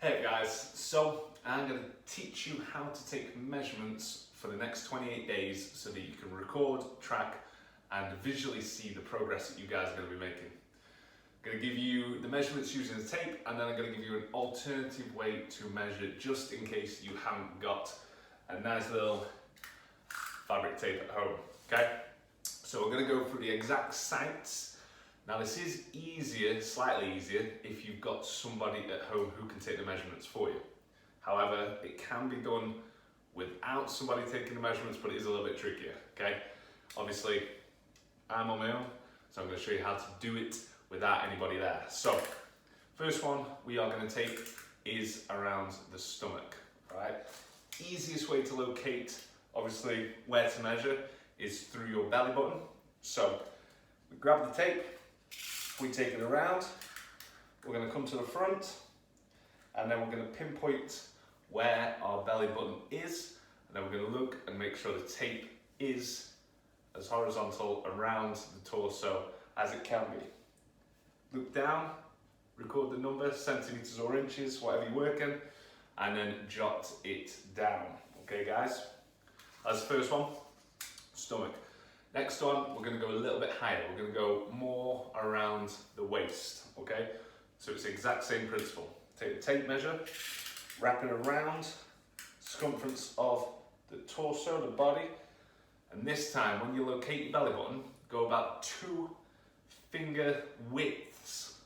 Hey guys, so I'm going to teach you how to take measurements for the next 28 days so that you can record, track and visually see the progress that you guys are going to be making. I'm going to give you the measurements using the tape, and then I'm going to give you an alternative way to measure just in case you haven't got a nice little fabric tape at home. Okay, so we're going to go through the exact sites. Now this is easier, slightly easier, if you've got somebody at home who can take the measurements for you. However, it can be done without somebody taking the measurements, but it is a little bit trickier, okay? Obviously, I'm on my own, so I'm going to show you how to do it without anybody there. So, first one we are going to take is around the stomach, all right? Easiest way to locate, obviously, where to measure is through your belly button. So, we grab the tape, we take it around, we're going to come to the front, and then we're going to pinpoint where our belly button is, and then we're going to look and make sure the tape is as horizontal around the torso as it can be. Look down, record the number, centimeters or inches, whatever you're working, and then jot it down. Okay guys, that's the first one, stomach. Next one, we're going to go a little bit higher. We're going to go more around the waist, okay? So it's the exact same principle. Take the tape measure, wrap it around circumference of the torso, the body, and this time when you locate your belly button, go about 2 finger widths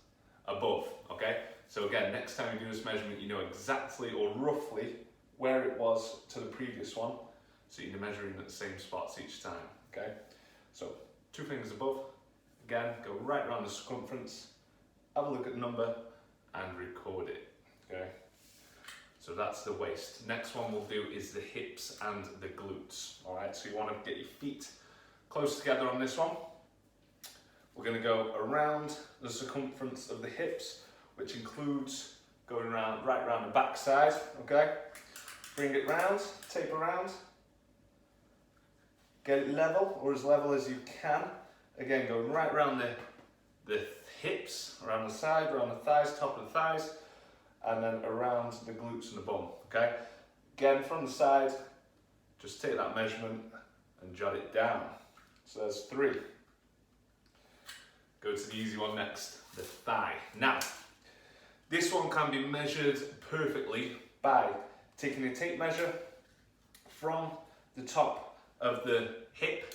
above, okay? So again, next time you do this measurement, you know exactly or roughly where it was to the previous one, so you're measuring at the same spots each time, okay? So 2 fingers above, again, go right around the circumference, have a look at the number and record it, okay? So that's the waist. Next one we'll do is the hips and the glutes, all right? So you want to get your feet close together on this one. We're going to go around the circumference of the hips, which includes going around, right around the back side, okay? Bring it round, tape around. Get it level, or as level as you can. Again, going right around the hips, around the side, around the thighs, top of the thighs, and then around the glutes and the bum, okay? Again, from the side, just take that measurement and jot it down. So there's 3. Go to the easy one next, the thigh. Now, this one can be measured perfectly by taking a tape measure from the top of the hip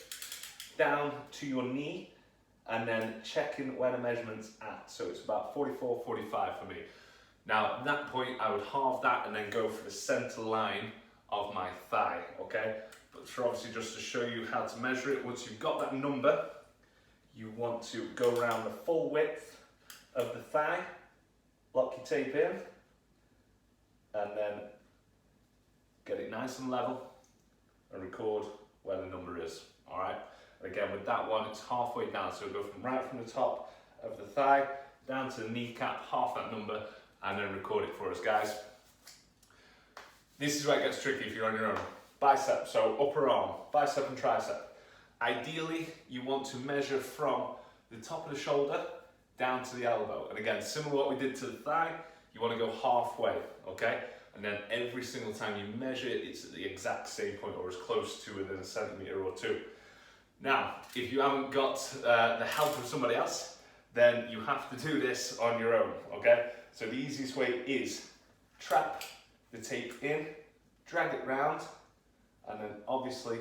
down to your knee, and then checking where the measurement's at. So it's about 44, 45 for me. Now at that point I would halve that and then go for the center line of my thigh, okay? But for obviously just to show you how to measure it, once you've got that number, you want to go around the full width of the thigh, lock your tape in, and then get it nice and level and record where the number is, all right? And again, with that one, it's halfway down, so go from the top of the thigh down to the kneecap, half that number, and then record it for us, guys. This is where it gets tricky if you're on your own. Bicep, so upper arm, bicep and tricep. Ideally, you want to measure from the top of the shoulder down to the elbow. And again, similar to what we did to the thigh, you want to go halfway, okay? And then every single time you measure it, it's at the exact same point or as close to within a centimetre or 2. Now, if you haven't got the help of somebody else, then you have to do this on your own, okay? So the easiest way is trap the tape in, drag it round, and then obviously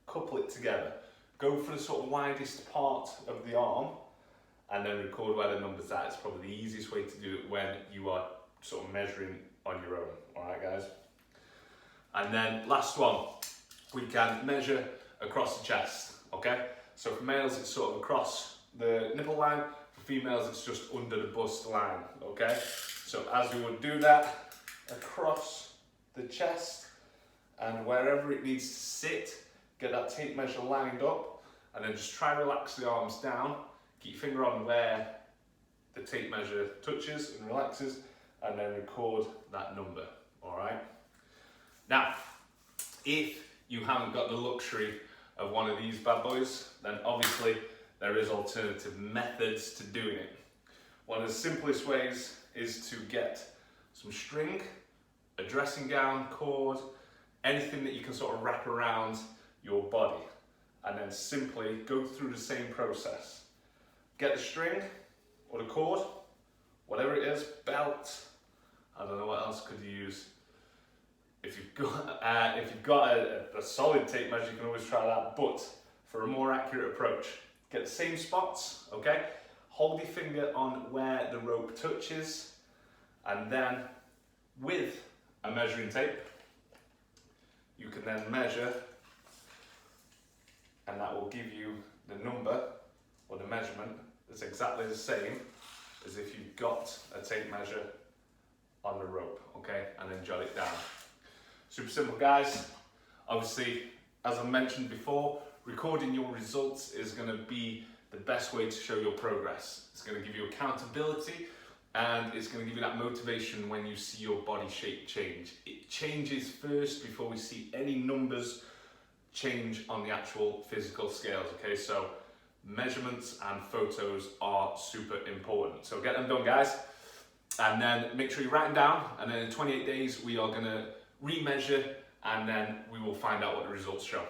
couple it together. Go for the sort of widest part of the arm, and then record where the number's at. It's probably the easiest way to do it when you are sort of measuring on your own, all right guys? And then last one, we can measure across the chest, okay? So for males, it's sort of across the nipple line. For females, it's just under the bust line, okay? So as we would do that, across the chest, and wherever it needs to sit, get that tape measure lined up, and then just try and relax the arms down. Keep your finger on where the tape measure touches and relaxes, and then record that number, all right? Now, if you haven't got the luxury of one of these bad boys, then obviously there is alternative methods to doing it. One of the simplest ways is to get some string, a dressing gown, cord, anything that you can sort of wrap around your body, and then simply go through the same process. Get the string or the cord, whatever it is, belt, I don't know what else could you use. If you've got a solid tape measure, you can always try that, but for a more accurate approach, get the same spots, okay? Hold your finger on where the rope touches, and then with a measuring tape, you can then measure, and that will give you the number or the measurement that's exactly the same as if you've got a tape measure on the rope, okay? And then jot it down. Super simple, guys. Obviously, as I mentioned before, recording your results is going to be the best way to show your progress. It's going to give you accountability, and it's going to give you that motivation when you see your body shape change. It changes first before we see any numbers change on the actual physical scales, okay? So measurements and photos are super important. So get them done, guys. And then make sure you write them down, and then in 28 days we are going to remeasure, and then we will find out what the results show.